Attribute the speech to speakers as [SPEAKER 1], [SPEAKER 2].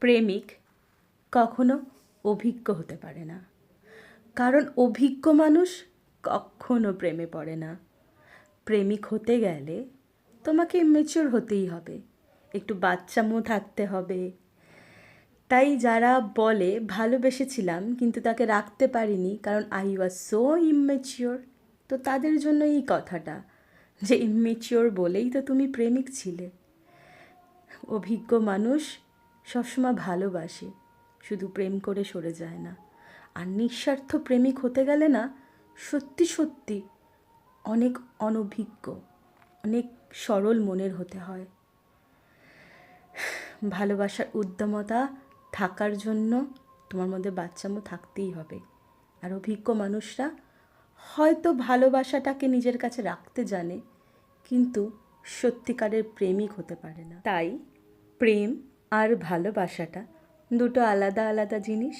[SPEAKER 1] প্রেমিক কখনো অভিজ্ঞ হতে পারে না, কারণ অভিজ্ঞ মানুষ কখনো প্রেমে পড়ে না। প্রেমিক হতে গেলে তোমাকে ইমেচিওর হতেই হবে, একটু বাচ্চামো থাকতে হবে। তাই যারা বলে ভালোবেসেছিলাম কিন্তু তাকে রাখতে পারিনি কারণ আই ওয়াজ সো ইমেচিওর, তো তাদের জন্য এই কথাটা যে ইমেচিওর বলেই তো তুমি প্রেমিক ছিলে। অভিজ্ঞ মানুষ সবসময় ভালোবাসে, শুধু প্রেম করে সরে যায় না। আর নিঃস্বার্থ প্রেমিক হতে গেলে না সত্যি সত্যি অনেক অনভিজ্ঞ, অনেক সরল মনের হতে হয়। ভালোবাসার উদ্যমতা থাকার জন্য তোমার মধ্যে বাচ্চামো থাকতেই হবে। আর অভিজ্ঞ মানুষরা হয়তো ভালোবাসাটাকে নিজের কাছে রাখতে জানে, কিন্তু সত্যিকারের প্রেমিক হতে পারে না। তাই প্রেম আর ভালোবাসাটা দুটো আলাদা আলাদা জিনিস।